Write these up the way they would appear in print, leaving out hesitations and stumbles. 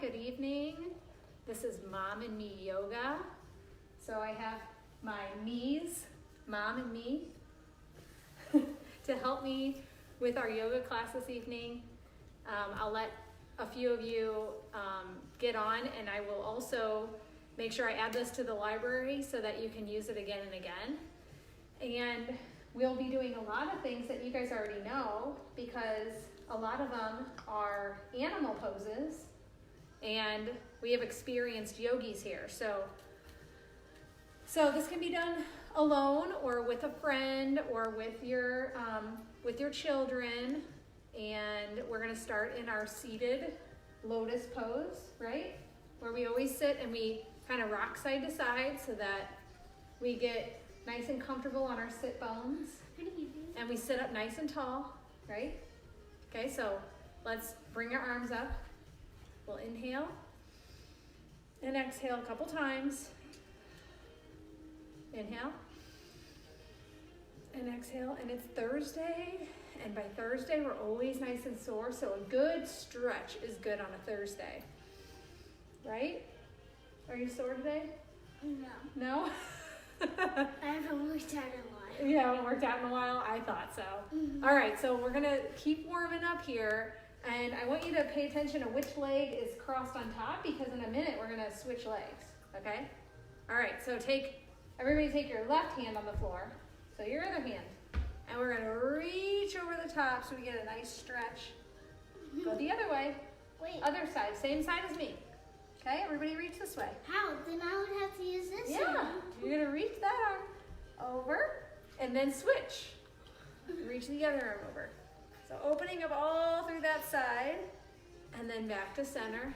good evening. This is Mom and Me Yoga. So I have my me's, Mom and me, to help me with our yoga class this evening. I'll let a few of you get on, and I will also make sure I add this to the library so that you can use it again and again. And we'll be doing a lot of things that you guys already know, because a lot of them are animal poses, and we have experienced yogis here. So this can be done alone or with a friend or with your children. And we're gonna start in our seated lotus pose, right? Where we always sit and we kind of rock side to side so that we get nice and comfortable on our sit bones. And we sit up nice and tall, right? Okay, so let's bring our arms up. We'll inhale and exhale a couple times. Inhale and exhale. And it's Thursday, and by Thursday we're always nice and sore, so a good stretch is good on a Thursday, right? Are you sore today? No. No? I haven't worked out in a while. You haven't worked out in a while? I thought so. Mm-hmm. All right, so we're gonna keep warming up here, and I want you to pay attention to which leg is crossed on top, because in a minute we're gonna switch legs, okay? All right, so everybody take your left hand on the floor, so your other hand, and we're gonna reach over the top so we get a nice stretch. Go the other way. Wait. Other side, same side as me. Okay, everybody reach this way. How? Then I would have to use this Yeah, one. you're gonna reach that arm over and then switch. Reach the other arm over. So opening up all through that side and then back to center.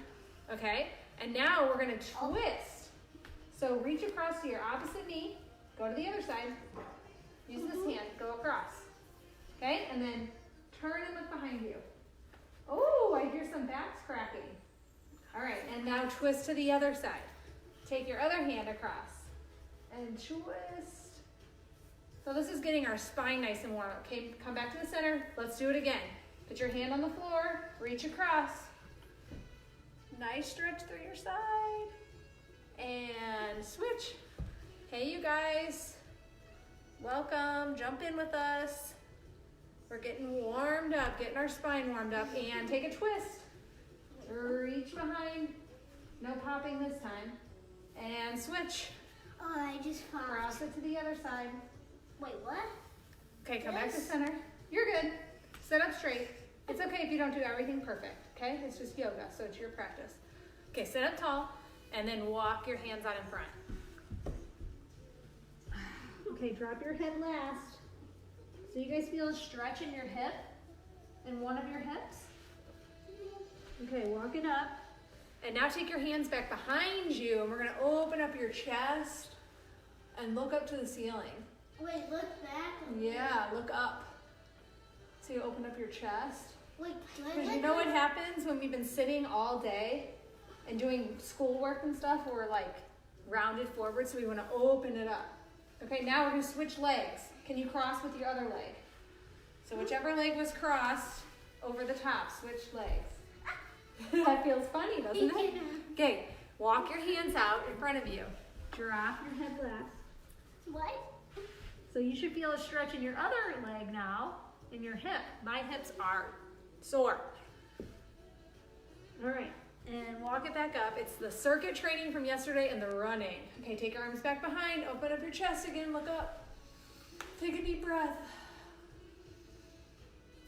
Okay, and now we're gonna twist. So reach across to your opposite knee, go to the other side, use this hand, go across. Okay, and then turn and look behind you. Oh, I hear some backs cracking. All right, and now twist to the other side. Take your other hand across and twist. So this is getting our spine nice and warm. Okay, come back to the center. Let's do it again. Put your hand on the floor, reach across. Nice stretch through your side. And switch. Hey, you guys. Welcome, jump in with us. We're getting warmed up, getting our spine warmed up, and take a twist. Reach behind, no popping this time, and switch. Oh, I just popped. Cross it to the other side. Wait, what? Okay, come back to center. You're good. Sit up straight. It's okay if you don't do everything perfect, okay? It's just yoga, so it's your practice. Okay, sit up tall, and then walk your hands out in front. Okay, drop your head last. So you guys feel a stretch in your hip, in one of your hips? Okay, walk it up. And now take your hands back behind you, and we're gonna open up your chest and look up to the ceiling. Wait, look back. Yeah, look up. So you open up your chest. Wait, Because you know what happens when we've been sitting all day and doing schoolwork and stuff, we're like rounded forward, so we wanna open it up. Okay, now we're gonna switch legs. Can you cross with your other leg? So whichever leg was crossed, over the top, switch legs. That feels funny, doesn't it? Okay, walk your hands out in front of you. Drop your head last. What? So you should feel a stretch in your other leg now, in your hip. My hips are sore. All right, and walk it back up. It's the circuit training from yesterday and the running. Okay, take your arms back behind, open up your chest again, look up. Take a deep breath.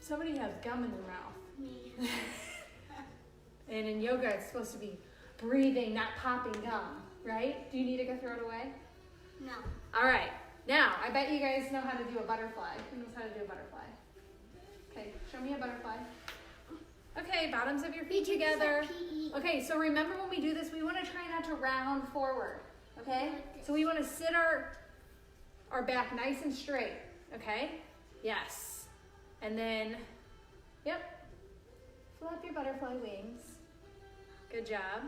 Somebody has gum in their mouth. Me. And in yoga, it's supposed to be breathing, not popping gum, right? Do you need to go throw it away? No. All right. Now, I bet you guys know how to do a butterfly. Who knows how to do a butterfly? Okay, show me a butterfly. Okay, bottoms of your feet together. Okay, so remember when we do this, we want to try not to round forward, okay? So we want to sit our back nice and straight, okay? Yes. And then, yep, flap your butterfly wings. Good job.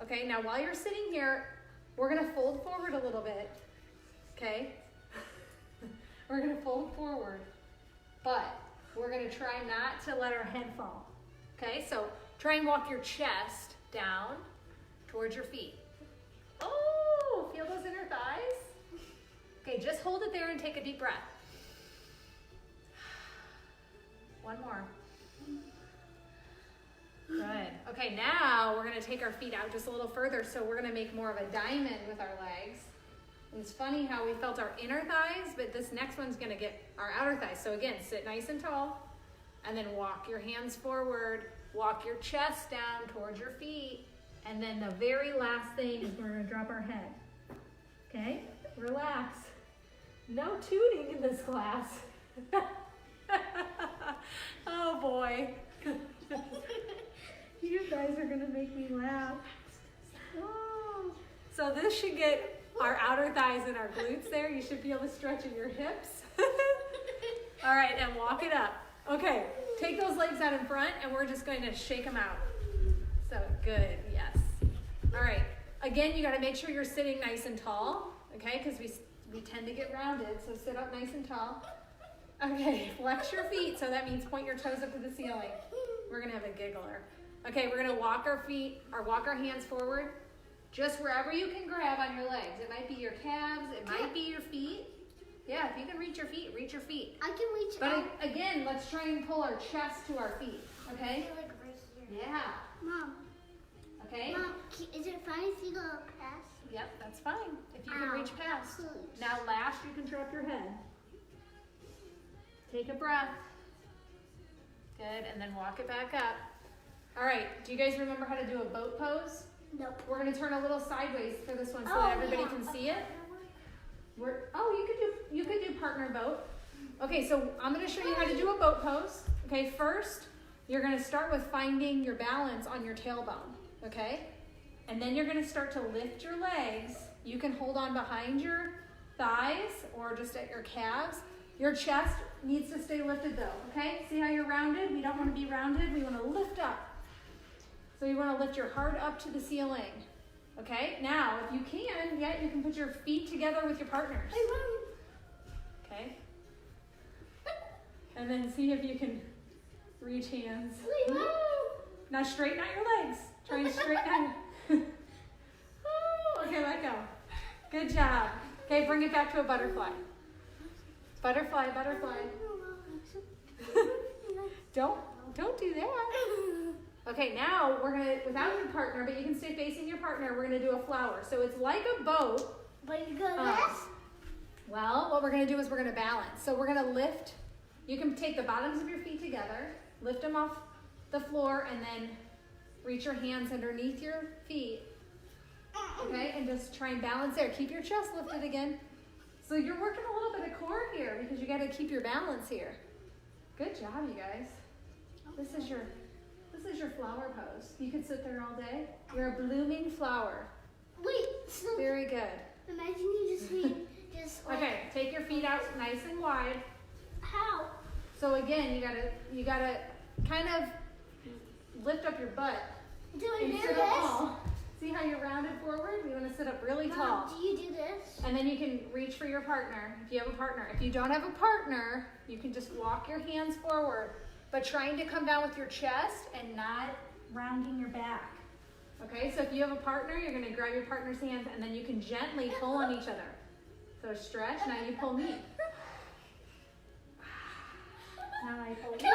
Okay, now while you're sitting here, we're gonna fold forward a little bit, okay? We're gonna fold forward, but we're gonna try not to let our head fall. Okay, so try and walk your chest down towards your feet. Oh, feel those inner thighs? Okay, just hold it there and take a deep breath. One more. Good. Okay, now we're gonna take our feet out just a little further, so we're gonna make more of a diamond with our legs. And it's funny how we felt our inner thighs, but this next one's gonna get our outer thighs. So again, sit nice and tall, and then walk your hands forward, walk your chest down towards your feet, and then the very last thing is we're gonna drop our head. Okay, relax. No tooting in this class. Oh boy. You guys are gonna make me laugh. Oh. So this should get our outer thighs and our glutes there. You should be able to stretch in your hips. All right, and walk it up. Okay, take those legs out in front and we're just going to shake them out. So good, yes. All right, again, you gotta make sure you're sitting nice and tall, okay? Because we tend to get rounded, so sit up nice and tall. Okay, flex your feet, so that means point your toes up to the ceiling. We're gonna have a giggler. Okay, we're gonna walk our feet, or walk our hands forward, just wherever you can grab on your legs. It might be your calves, it might be your feet. Yeah, if you can reach your feet, reach your feet. I can reach But again, let's try and pull our chest to our feet, okay? like right here. Yeah, Mom, okay? Mom, is it fine if you go past? Yep, that's fine, if you can Ow. reach past. Please. Now last, you can drop your head. Take a breath. Good, and then walk it back up. All right, do you guys remember how to do a boat pose? Nope. We're gonna turn a little sideways for this one so Oh, that everybody yeah. can see it. You could do partner boat. Okay, so I'm gonna show you how to do a boat pose. Okay, first, you're gonna start with finding your balance on your tailbone, okay? And then you're gonna start to lift your legs. You can hold on behind your thighs or just at your calves. Your chest needs to stay lifted though, okay? See how you're rounded? We don't wanna be rounded, we wanna lift up. So you wanna lift your heart up to the ceiling. Okay, now if you can, you can put your feet together with your partners. Okay. And then see if you can reach hands. Now straighten out your legs. Try and straighten out. Okay, let go. Good job. Okay, bring it back to a butterfly. Butterfly, butterfly. Don't do that. Okay, now we're gonna, without your partner, but you can stay facing your partner, we're gonna do a flower. So it's like a boat. But you go this? Well, what we're gonna do is we're gonna balance. So we're gonna lift, you can take the bottoms of your feet together, lift them off the floor, and then reach your hands underneath your feet. Okay, and just try and balance there. Keep your chest lifted again. So you're working a little bit of core here because you gotta keep your balance here. Good job, you guys. This is your flower pose. You could sit there all day. You're a blooming flower. Wait, so Very good. imagine you just need just like, Okay, take your feet out nice and wide. how? So again, you gotta kind of lift up your butt Do I and do sit this? up tall. See how you're rounded forward? You wanna sit up really tall. Mom, do you do this? And then you can reach for your partner if you have a partner. If you don't have a partner, you can just walk your hands forward, but trying to come down with your chest and not rounding your back. Okay, so if you have a partner, you're gonna grab your partner's hands and then you can gently pull on each other. So stretch, now you pull me. Now I pull you.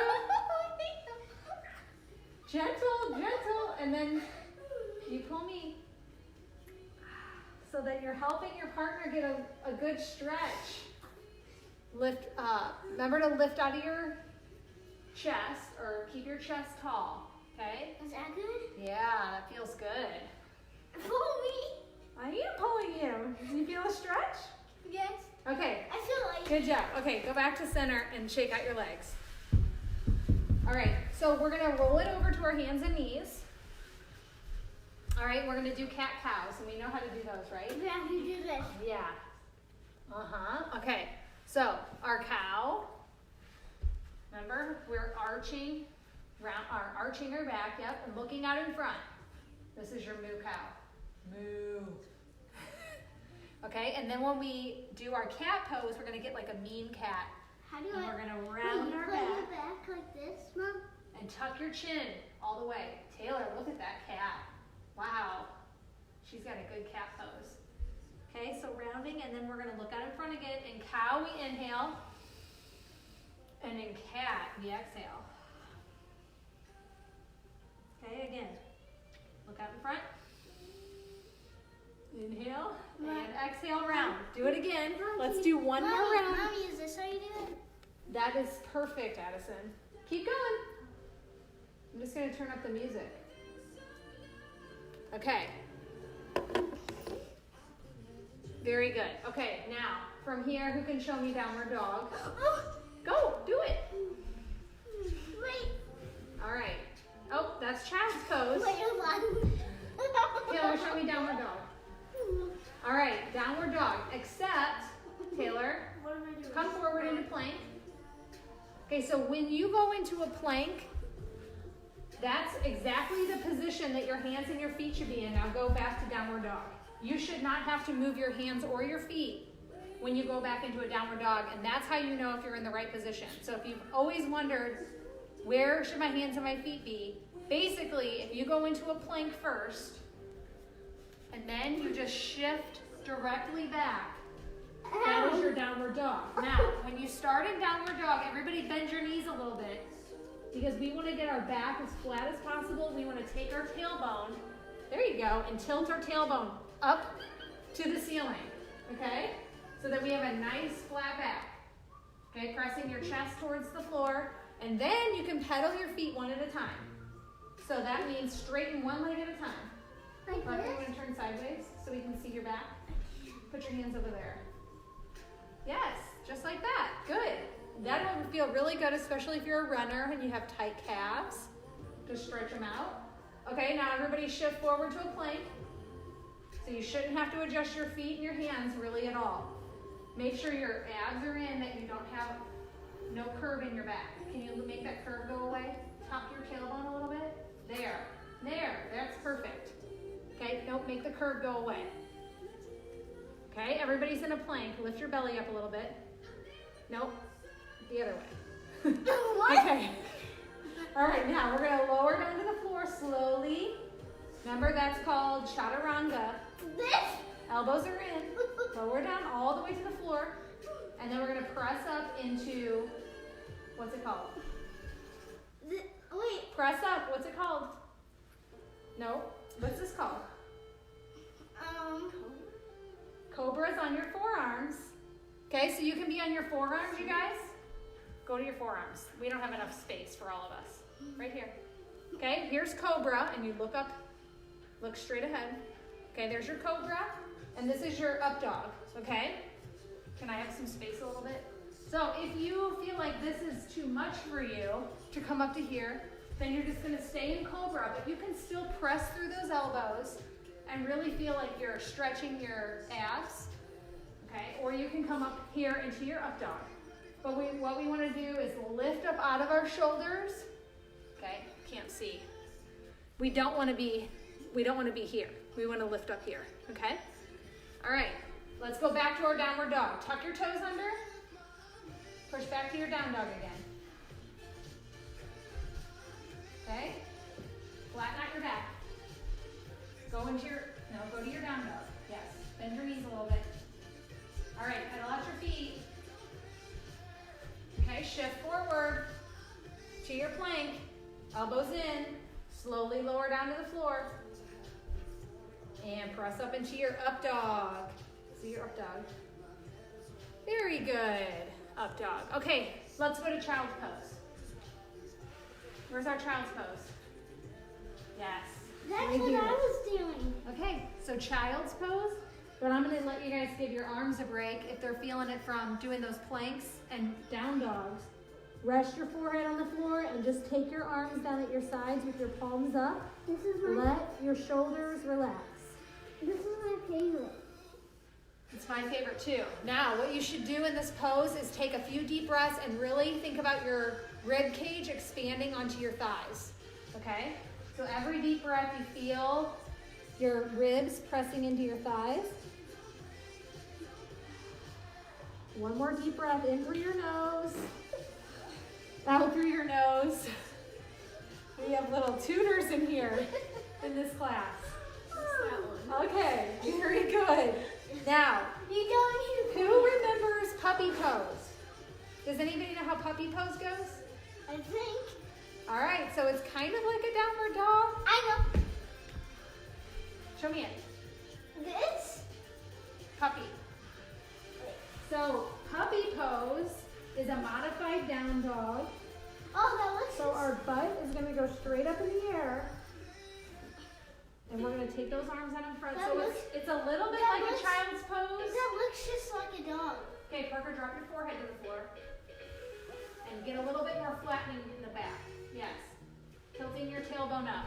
Gentle, gentle, and then you pull me. So that you're helping your partner get a good stretch. Lift up. Remember to lift out of your chest or keep your chest tall. Okay? Is that good? Yeah, that feels good. Pull me. I am pulling you. Do you feel a stretch? Yes. Okay. I feel like. Good job. Okay, go back to center and shake out your legs. All right, so we're gonna roll it over to our hands and knees. All right, we're gonna do cat-cows, and we know how to do those, right? Yeah, you do this. Yeah. Okay, so our cow, remember, we're arching our back, yep, and looking out in front. This is your moo cow. Moo. Okay, and then when we do our cat pose, we're gonna get like a mean cat. How do And I? we're gonna round our put back your back like this, Mom? and tuck your chin all the way. Taylor, look at that cat. Wow. She's got a good cat pose. Okay, so rounding, and then we're gonna look out in front again. In cow, we inhale. And in cat, we exhale. Okay, again. Look out in front. Inhale, and exhale, round. Do it again. Let's do one more round. Mommy, is this how you do it? That is perfect, Addison. Keep going. I'm just gonna turn up the music. Okay. Very good. Okay, now, from here, who can show me downward dog? Go, do it. Wait. All right. Oh, that's child's pose. Wait, hold on. Taylor, show me downward dog. All right, downward dog, except, Taylor, What am I doing? come forward into plank. Okay, so when you go into a plank, that's exactly the position that your hands and your feet should be in. Now go back to downward dog. You should not have to move your hands or your feet when you go back into a downward dog, and that's how you know if you're in the right position. So if you've always wondered, where should my hands and my feet be? Basically, if you go into a plank first, and then you just shift directly back, that is your downward dog. Now, when you start in downward dog, everybody bend your knees a little bit, because we want to get our back as flat as possible. We want to take our tailbone, there you go, and tilt our tailbone up to the ceiling, okay? So that we have a nice flat back. Okay, pressing your chest towards the floor, and then you can pedal your feet one at a time. So that means straighten one leg at a time. Like Mark, you this? want to turn sideways so we can see your back? Put your hands over there. Yes, just like that. Good. That will feel really good, especially if you're a runner and you have tight calves. Just stretch them out. Okay, now everybody shift forward to a plank. So you shouldn't have to adjust your feet and your hands really at all. Make sure your abs are in, that you don't have no curve in your back. Can you make that curve go away? Tuck your tailbone a little bit. There. That's perfect. Okay, don't make the curve go away. Okay, everybody's in a plank. Lift your belly up a little bit. Nope, the other way. What? Okay. All right, now we're gonna lower down to the floor slowly. Remember, that's called chaturanga. This? Elbows are in. Lower down all the way to the floor. And then we're gonna press up into, what's it called? Wait. Press up, what's it called? No, what's this called? Cobra's on your forearms. Okay, so you can be on your forearms, you guys. Go to your forearms. We don't have enough space for all of us. Right here. Okay, here's cobra, and you look up, look straight ahead. Okay, there's your cobra, and this is your up dog, okay? Can I have some space a little bit? So if you feel like this is too much for you to come up to here, then you're just gonna stay in cobra, but you can still press through those elbows and really feel like you're stretching your abs, okay? Or you can come up here into your up dog. But what we wanna do is lift up out of our shoulders, okay? Can't see. We don't wanna be here. We wanna lift up here, okay? All right, let's go back to our downward dog. Tuck your toes under. Push back to your down dog again. Okay? Flatten out your back. Go to your down dog. Yes, bend your knees a little bit. All right, pedal out your feet. Okay, shift forward to your plank. Elbows in. Slowly lower down to the floor. And press up into your up dog. See your up dog. Very good. Up dog. Okay, let's go to child's pose. Where's our child's pose? Yes. That's Right what here. I was doing. Okay, so child's pose, but I'm gonna let you guys give your arms a break if they're feeling it from doing those planks and down dogs. Rest your forehead on the floor and just take your arms down at your sides with your palms up. This is my Let your shoulders relax. This is my favorite. It's my favorite too. Now, what you should do in this pose is take a few deep breaths and really think about your rib cage expanding onto your thighs, okay? So every deep breath you feel your ribs pressing into your thighs. One more deep breath in through your nose, out through your nose. We have little tutors in here in this class. Okay, very good. Now, who remembers puppy pose? Does anybody know how puppy pose goes? I think. All right, so it's kind of like a downward dog. I know. Show me it. This? Puppy. So puppy pose is a modified down dog. Oh, that looks So our butt is gonna go straight up in the air. And we're gonna take those arms out in front. That So looks- it's a little bit that like looks- a child's pose. That looks just like a dog. Okay, Parker, drop your forehead to the floor. And get a little bit more flattening in the back. Yes. Tilting your tailbone up.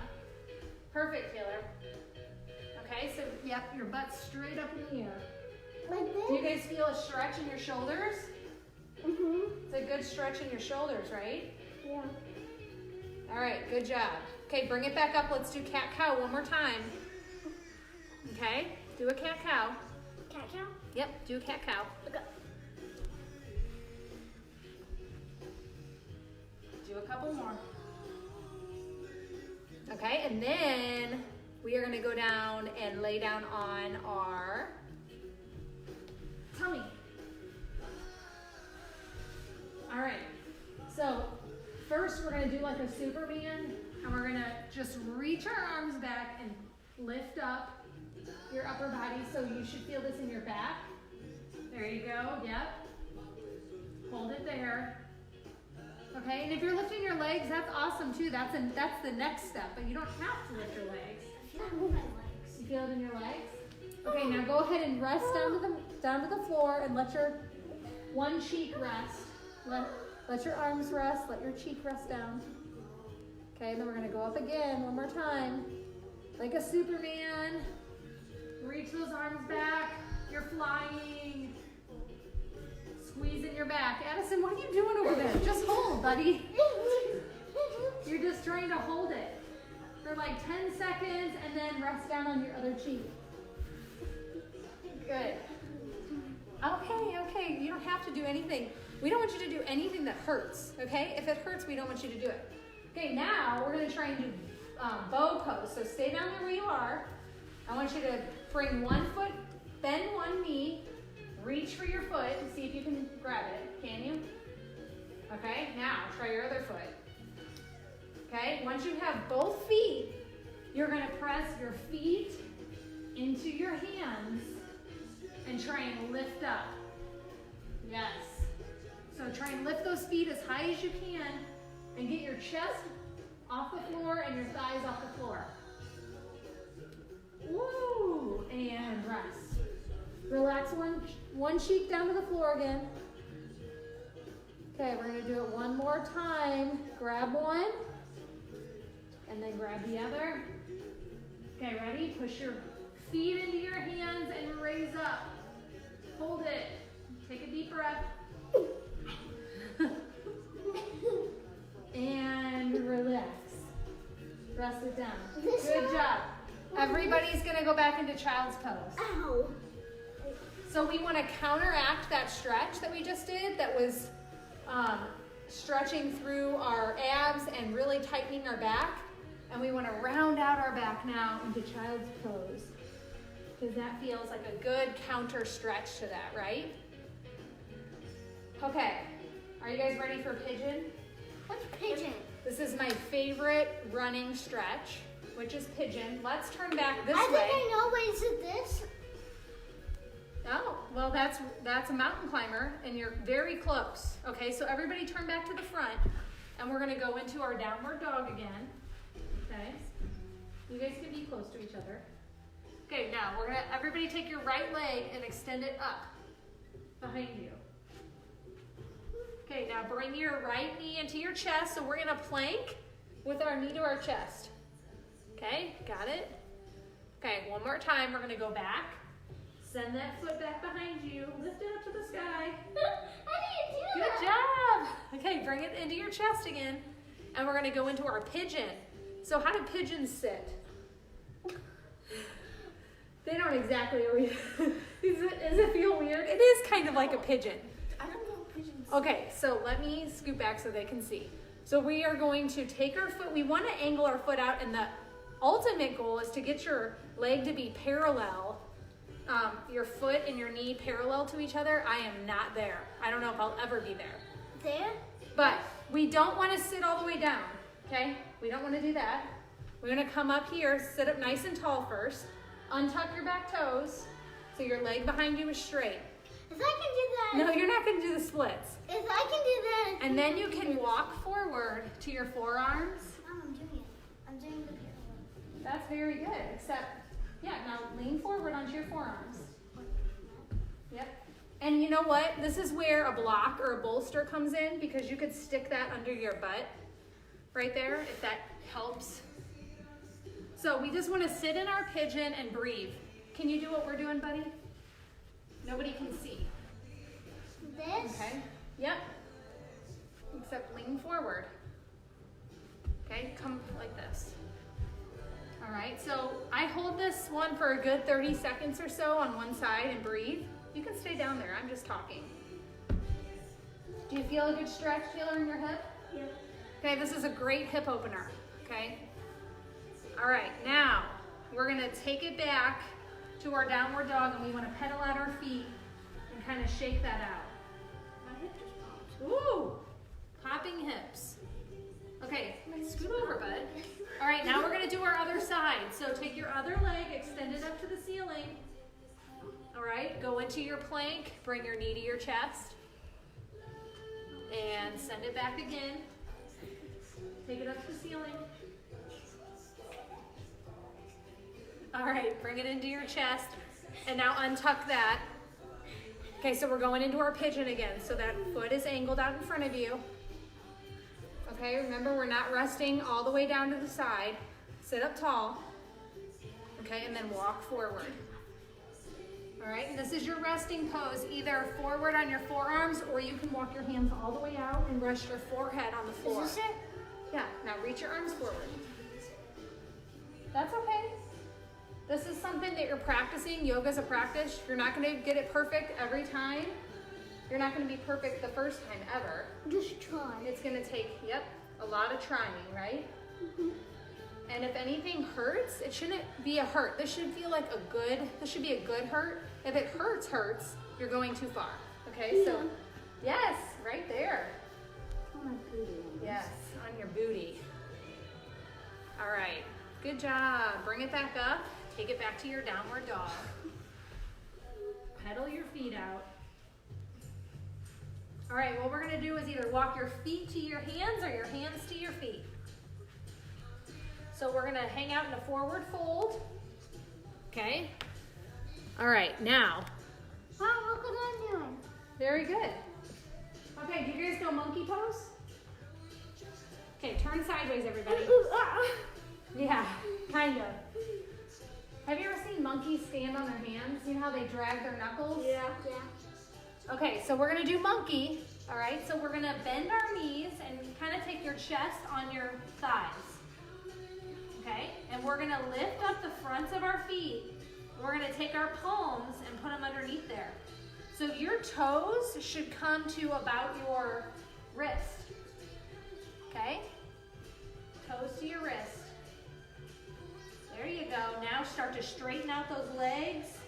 Perfect, Taylor. Okay, so yep, your butt's straight up in the air. Like Do you this? guys feel a stretch in your shoulders? Mm-hmm. It's a good stretch in your shoulders, right? Yeah. All right, good job. Okay, bring it back up. Let's do cat-cow one more time. Okay, do a cat-cow. Cat cow? Yep, do a cat-cow. Okay. Do a couple more. Okay, and then we are gonna go down and lay down on our tummy. All right, so first we're gonna do like a Superman, and we're gonna just reach our arms back and lift up your upper body. So you should feel this in your back. There you go, yep. Hold it there. Okay, and if you're lifting your legs, that's awesome too. That's the next step, but you don't have to lift your legs. I feel it in my legs. You feel it in your legs? Okay, now go ahead and rest down to the floor and let your one cheek rest. Let your arms rest, let your cheek rest down. Okay, and then we're gonna go up again one more time. Like a Superman. Reach those arms back. You're flying. Squeeze in your back. Addison, what are you doing over there? Just hold, buddy. You're just trying to hold it for like 10 seconds and then rest down on your other cheek. Good. Okay, you don't have to do anything. We don't want you to do anything that hurts, okay? If it hurts, we don't want you to do it. Okay, now we're gonna try and do bow pose. So stay down there where you are. I want you to bring one foot, bend one knee, reach for your foot and see if you can grab it. Can you? Okay, now try your other foot. Okay, once you have both feet, you're gonna press your feet into your hands and try and lift up. Yes. So try and lift those feet as high as you can and get your chest off the floor and your thighs off the floor. Woo! And rest. Relax one cheek down to the floor again. Okay, we're gonna do it one more time. Grab one, and then grab the other. Okay, ready? Push your feet into your hands and raise up. Hold it. Take a deep breath. And relax. Rest it down. Good job. Everybody's gonna go back into child's pose. Ow. So we want to counteract that stretch that we just did that was stretching through our abs and really tightening our back. And we want to round out our back now into child's pose. Because that feels like a good counter stretch to that, right? Okay, are you guys ready for pigeon? What's pigeon? This is my favorite running stretch, which is pigeon. Let's turn back this I way. think I know, but is it this? Oh, well that's a mountain climber and you're very close. Okay, so everybody turn back to the front and we're gonna go into our downward dog again. Okay, you guys can be close to each other. Okay, now we're gonna, everybody take your right leg and extend it up behind you. Okay, now bring your right knee into your chest. So we're gonna plank with our knee to our chest. Okay, got it? Okay, one more time, we're gonna go back. Send that foot back behind you. Lift it up to the sky. I didn't do Good that. job. Okay, bring it into your chest again. And we're gonna go into our pigeon. So how do pigeons sit? They don't exactly always, does it feel weird? It is kind of like a pigeon. I don't know pigeons. Okay, so let me scoot back so they can see. So we are going to take our foot, we want to angle our foot out in the ultimate goal is to get your leg to be parallel, your foot and your knee parallel to each other. I am not there. I don't know if I'll ever be there. There? But we don't want to sit all the way down, okay? We don't want to do that. We're going to come up here, sit up nice and tall first. Untuck your back toes so your leg behind you is straight. If I can do that. No, you're not going to do the splits. If I can do that. And then you can walk forward to your forearms. Mom, I'm doing it. I'm doing the parallel. That's very good, except, yeah, now lean forward onto your forearms. Yep. And you know what? This is where a block or a bolster comes in, because you could stick that under your butt right there, if that helps. So we just want to sit in our pigeon and breathe. Can you do what we're doing, buddy? Nobody can see. This? Okay. Yep. Except lean forward. Okay, come like this. All right, so I hold this one for a good 30 seconds or so on one side and breathe. You can stay down there, I'm just talking. Do you feel a good stretch, Taylor, in your hip? Yeah. Okay, this is a great hip opener, okay? All right, now we're gonna take it back to our downward dog, and we wanna pedal out our feet and kind of shake that out. My hip just popped. Ooh, popping hips. Okay, scoot over, bud. All right, now we're gonna do our other side. So take your other leg, extend it up to the ceiling. All right, go into your plank, bring your knee to your chest, and send it back again. Take it up to the ceiling. All right, bring it into your chest, and now untuck that. Okay, so we're going into our pigeon again, so that foot is angled out in front of you. Okay, remember we're not resting all the way down to the side. Sit up tall, okay, and then walk forward. All right, and this is your resting pose, either forward on your forearms, or you can walk your hands all the way out and rest your forehead on the floor. Is this it? Yeah, now reach your arms forward. That's okay. This is something that you're practicing. Yoga's a practice. You're not gonna get it perfect every time. You're not gonna be perfect the first time ever. Just try. It's gonna take, yep, a lot of trying, right? Mm-hmm. And if anything hurts, it shouldn't be a hurt. This should feel like this should be a good hurt. If it hurts, you're going too far. Okay, so, yes, right there. On my booty. Yes, on your booty. All right, good job. Bring it back up. Take it back to your downward dog. Pedal your feet out. All right, what we're gonna do is either walk your feet to your hands or your hands to your feet. So we're gonna hang out in a forward fold. Okay? All right, now. Mom, look what I'm doing. Very good. Okay, do you guys know monkey pose? Okay, turn sideways, everybody. Yeah, kind of. Have you ever seen monkeys stand on their hands? You know how they drag their knuckles? Yeah. Yeah. Okay, so we're gonna do monkey. All right, so we're gonna bend our knees and kind of take your chest on your thighs. Okay, and we're gonna lift up the fronts of our feet. We're gonna take our palms and put them underneath there. So your toes should come to about your wrist. Okay, toes to your wrist. There you go. Now start to straighten out those legs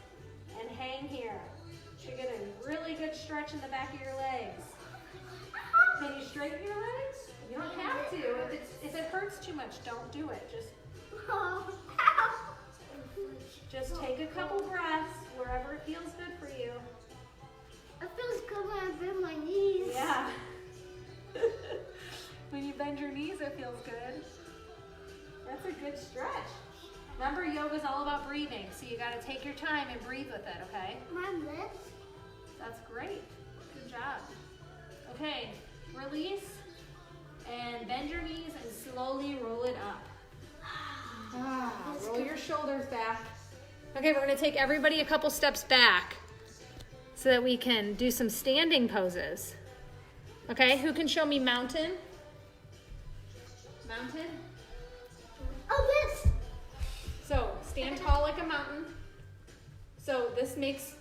and hang here. Should get a really good stretch in the back of your legs. Can you straighten your legs? You don't have to. If it hurts too much, don't do it. Just take a couple breaths wherever it feels good for you. It feels good when I bend my knees. Yeah. When you bend your knees, it feels good. That's a good stretch. Remember, yoga's all about breathing, so you got to take your time and breathe with it, okay? Mom, this? That's great. Good job. Okay, release and bend your knees and slowly roll it up. Roll your shoulders back. Okay, we're going to take everybody a couple steps back so that we can do some standing poses. Okay, who can show me mountain? Mountain? Oh, this! So stand tall like a mountain. So this makes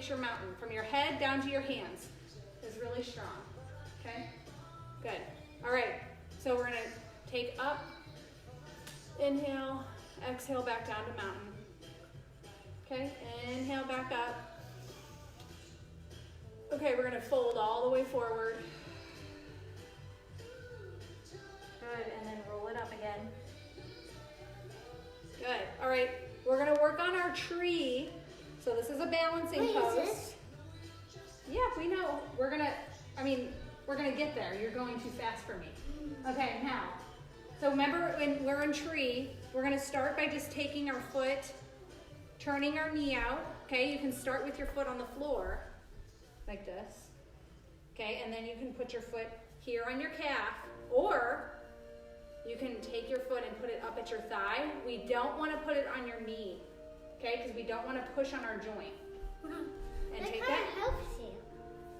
your mountain from your head down to your hands is really strong. Okay, good. All right. So we're gonna take up Inhale, exhale back down to mountain. Okay, inhale back up. Okay, we're gonna fold all the way forward. Good, and then roll it up again. Good, all right, we're gonna work on our tree. So this is a balancing pose. Yeah, we know. We're gonna get there. You're going too fast for me. Okay, now. So remember when we're in tree, we're gonna start by just taking our foot, turning our knee out. Okay, you can start with your foot on the floor, like this. Okay, and then you can put your foot here on your calf, or you can take your foot and put it up at your thigh. We don't wanna put it on your knee, okay, because we don't wanna push on our joint. And take that. Helps you.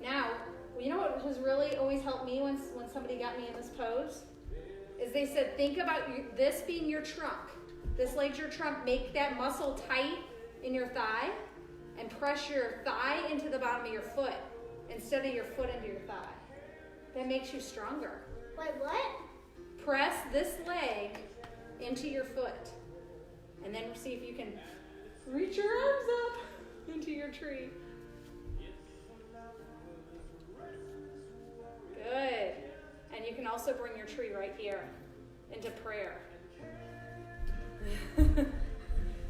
Now, you know what has really always helped me when somebody got me in this pose? Is they said, think about this being your trunk. This leg's your trunk. Make that muscle tight in your thigh and press your thigh into the bottom of your foot instead of your foot into your thigh. That makes you stronger. Wait, what? Press this leg into your foot and then see if you can reach your arms up into your tree. Good. And you can also bring your tree right here into prayer.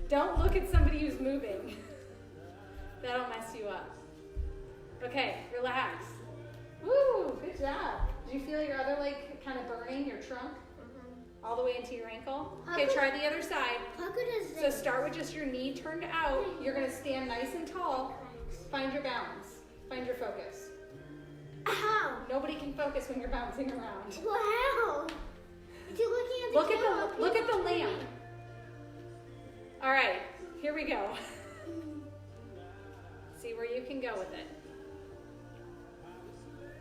Don't look at somebody who's moving. That'll mess you up. Okay, relax. Woo, good job. Did you feel your other leg kind of burning, your trunk? All the way into your ankle? Okay, try the other side. So start with just your knee turned out. You're going to stand nice and tall. Find your balance. Find your focus. How? Nobody can focus when you're bouncing around. Well, how? You're looking at the camera. Look at the lamp. All right, here we go. See where you can go with it.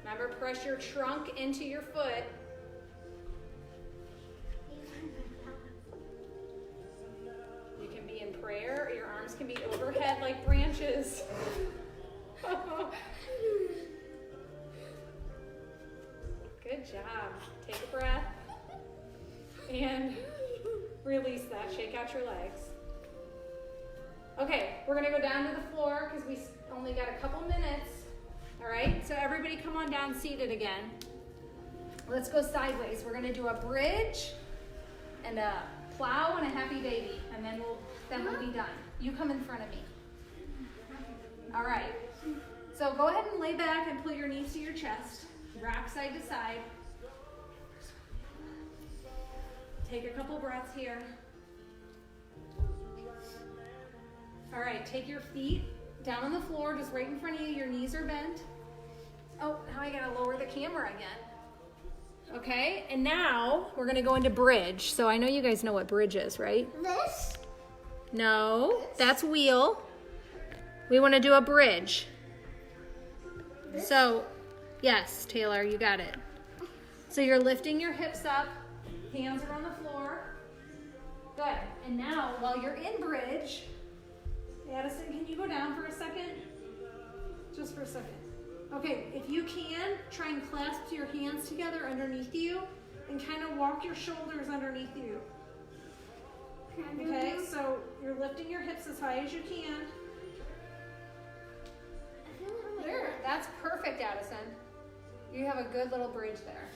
Remember, press your trunk into your foot. You can be in prayer. Your arms can be overhead like branches. Good job. Take a breath and release that. Shake out your legs. Okay, we're going to go down to the floor because we only got a couple minutes. All right, so everybody come on down seated again. Let's go sideways. We're going to do a bridge and a plow and a happy baby, and then we'll be done. You come in front of me. All right, so go ahead and lay back and put your knees to your chest. Rock side to side. Take a couple breaths here. All right, take your feet down on the floor, just right in front of you. Your knees are bent. Oh, now I gotta lower the camera again. Okay, and now we're gonna go into bridge. So I know you guys know what bridge is, right? This? No, that's wheel. We wanna do a bridge. This? So, yes, Taylor, you got it. So you're lifting your hips up, hands are on the floor. Good, and now while you're in bridge, Addison, can you go down for a second? Just for a second. Okay, if you can, try and clasp your hands together underneath you and kind of walk your shoulders underneath you. Okay, so you're lifting your hips as high as you can. There, that's perfect, Addison. You have a good little bridge there.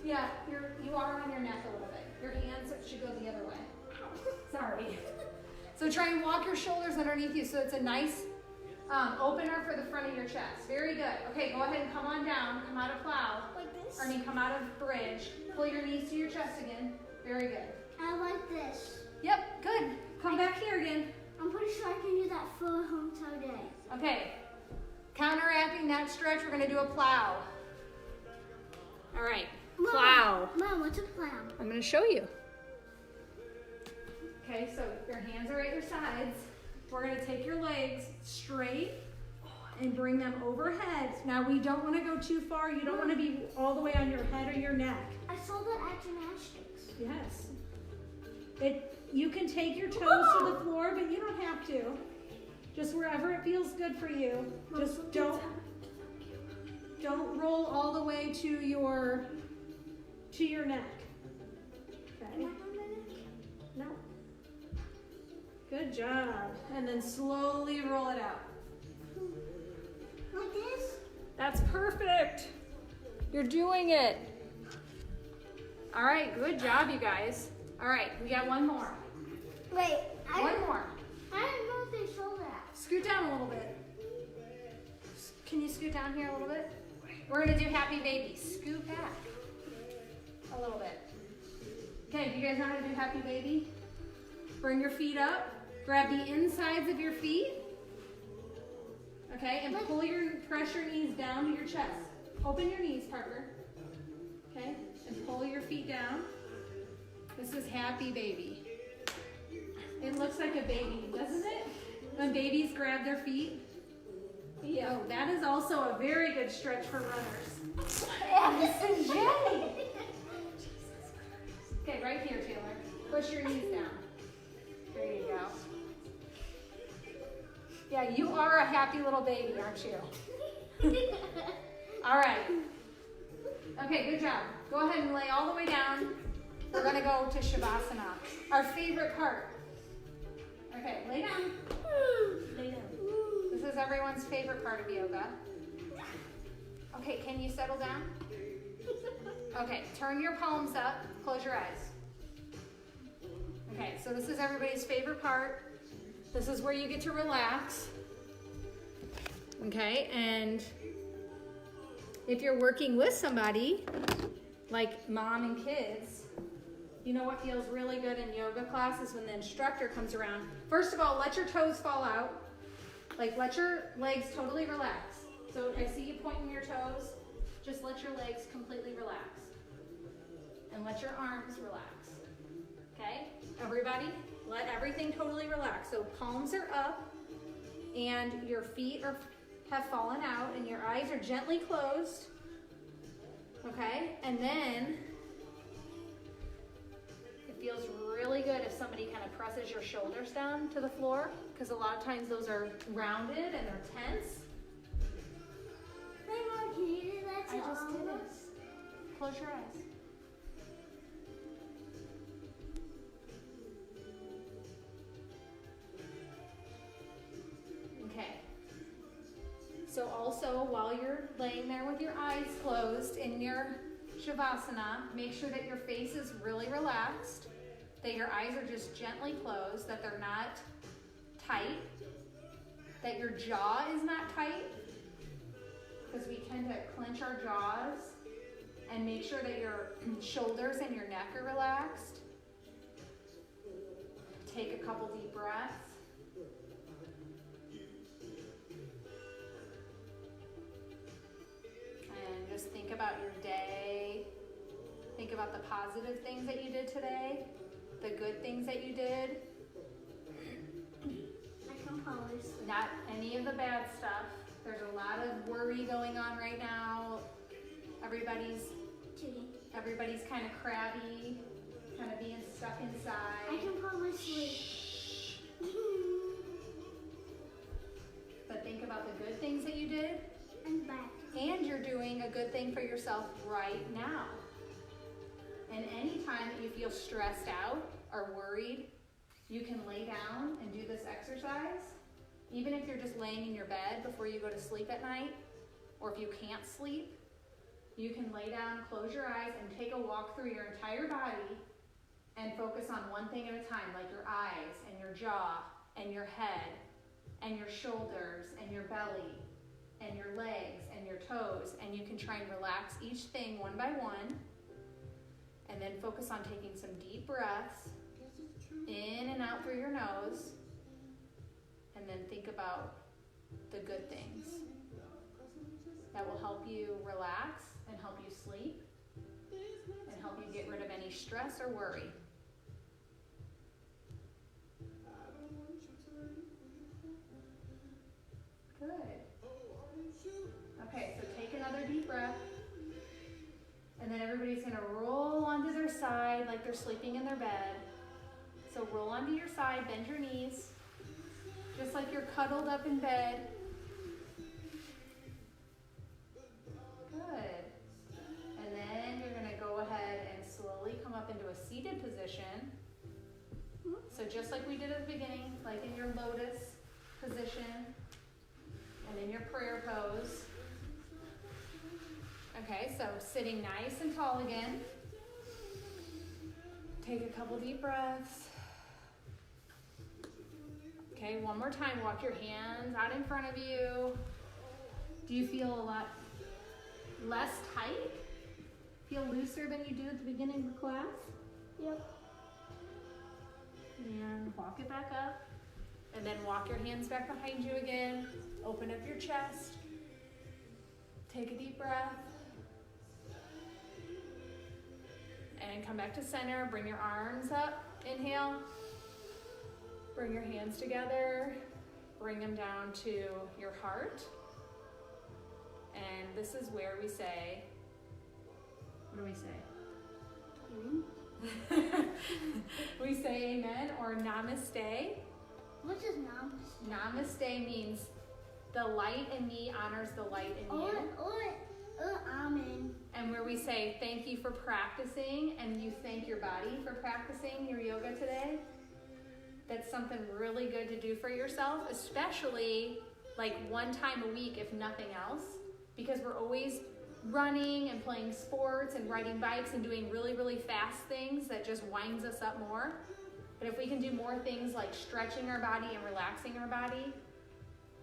Yeah, you are on your neck a little bit. Your hands should go the other way. Sorry. So try and walk your shoulders underneath you so it's a nice opener for the front of your chest. Very good. Okay, go ahead and come on down. Come out of plow. Like this? Come out of bridge. Pull your knees to your chest again. Very good. I like this. Yep, good. Come back here again. I'm pretty sure I can do that for a home day. Okay. Counteracting that stretch, we're going to do a plow. All right. Plow. Mom, what's a plow? I'm going to show you. Okay, so your hands are at your sides. We're going to take your legs straight and bring them overhead. Now, we don't want to go too far. You don't want to be all the way on your head or your neck. I saw that at gymnastics. Yes. You can take your toes to the floor, but you don't have to. Just wherever it feels good for you. Just don't roll all the way to your neck. Okay. Good job. And then slowly roll it out. Like this? That's perfect. You're doing it. All right, good job, you guys. All right, we got one more. Wait, One more. I don't know if they show that. Scoot down a little bit. Can you scoot down here a little bit? We're gonna do happy baby. Scoot back a little bit. Okay, do you guys know how to do happy baby? Bring your feet up. Grab the insides of your feet. Okay, and press your knees down to your chest. Open your knees, Parker. Okay, and pull your feet down. This is happy baby. It looks like a baby, doesn't it? When babies grab their feet. Yeah, oh, that is also a very good stretch for runners. Listen, Jenny. Okay, right here, Taylor. Push your knees down. There you go. Yeah, you are a happy little baby, aren't you? All right. Okay, good job. Go ahead and lay all the way down. We're gonna go to Savasana, our favorite part. Okay, lay down. Lay down. This is everyone's favorite part of yoga. Okay, can you settle down? Okay, turn your palms up, close your eyes. Okay, so this is everybody's favorite part. This is where you get to relax. Okay, and if you're working with somebody, like mom and kids, you know what feels really good in yoga class is when the instructor comes around. First of all, let your toes fall out. Like, let your legs totally relax. So I see you pointing your toes. Just let your legs completely relax. And let your arms relax. Okay? Everybody, let everything totally relax. So palms are up, and your feet have fallen out, and your eyes are gently closed. Okay? And then it feels really good if somebody kind of presses your shoulders down to the floor, because a lot of times those are rounded and they're tense. Hey, Mom, can you do that to I just all did of it. us? Close your eyes. Okay. So also, while you're laying there with your eyes closed in your Savasana, make sure that your face is really relaxed, that your eyes are just gently closed, that they're not tight, that your jaw is not tight, because we tend to clench our jaws, and make sure that your shoulders and your neck are relaxed. Take a couple deep breaths. And just think about your day. Think about the positive things that you did today, the good things that you did, I can polish. not any of the bad stuff. There's a lot of worry going on right now. Everybody's kind of crabby, kind of being stuck I inside. can probably sleep. But think about the good things that you did, I'm back. and you're doing a good thing for yourself right now. And anytime that you feel stressed out or worried, you can lay down and do this exercise. Even if you're just laying in your bed before you go to sleep at night, or if you can't sleep, you can lay down, close your eyes, and take a walk through your entire body and focus on one thing at a time, like your eyes and your jaw and your head and your shoulders and your belly and your legs and your toes. And you can try and relax each thing one by one, and then focus on taking some deep breaths in and out through your nose, and then think about the good things that will help you relax and help you sleep and help you get rid of any stress or worry. Good. Okay, so take another deep breath. And then everybody's going to roll onto their side like they're sleeping in their bed. So roll onto your side, bend your knees, just like you're cuddled up in bed. Good. And then you're going to go ahead and slowly come up into a seated position. So just like we did at the beginning, like in your lotus position and in your prayer pose. Okay, so sitting nice and tall again. Take a couple deep breaths. Okay, one more time. Walk your hands out in front of you. Do you feel a lot less tight? Feel looser than you do at the beginning of the class? Yep. And walk it back up. And then walk your hands back behind you again. Open up your chest. Take a deep breath. And come back to center. Bring your arms up. Inhale. Bring your hands together. Bring them down to your heart. And this is where we say, what do we say? We say amen or namaste. What does namaste? Namaste means the light in me honors the light in you. Or amen. And where we say thank you for practicing and you thank your body for practicing your yoga today. That's something really good to do for yourself, especially like one time a week if nothing else, because we're always running and playing sports and riding bikes and doing really, really fast things that just winds us up more. But if we can do more things like stretching our body and relaxing our body,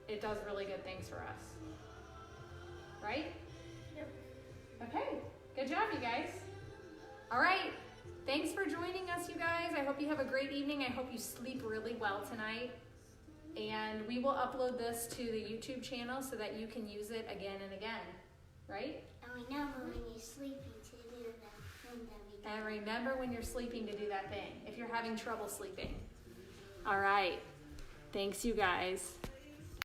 it does really good things for us. Right? Yep. Okay, good job, you guys. All right, thanks for joining us, you guys. I hope you have a great evening. I hope you sleep really well tonight. And we will upload this to the YouTube channel so that you can use it again and again. Right? And remember when you're sleeping to do that thing that we do. And remember when you're sleeping to do that thing, if you're having trouble sleeping. All right. Thanks, you guys.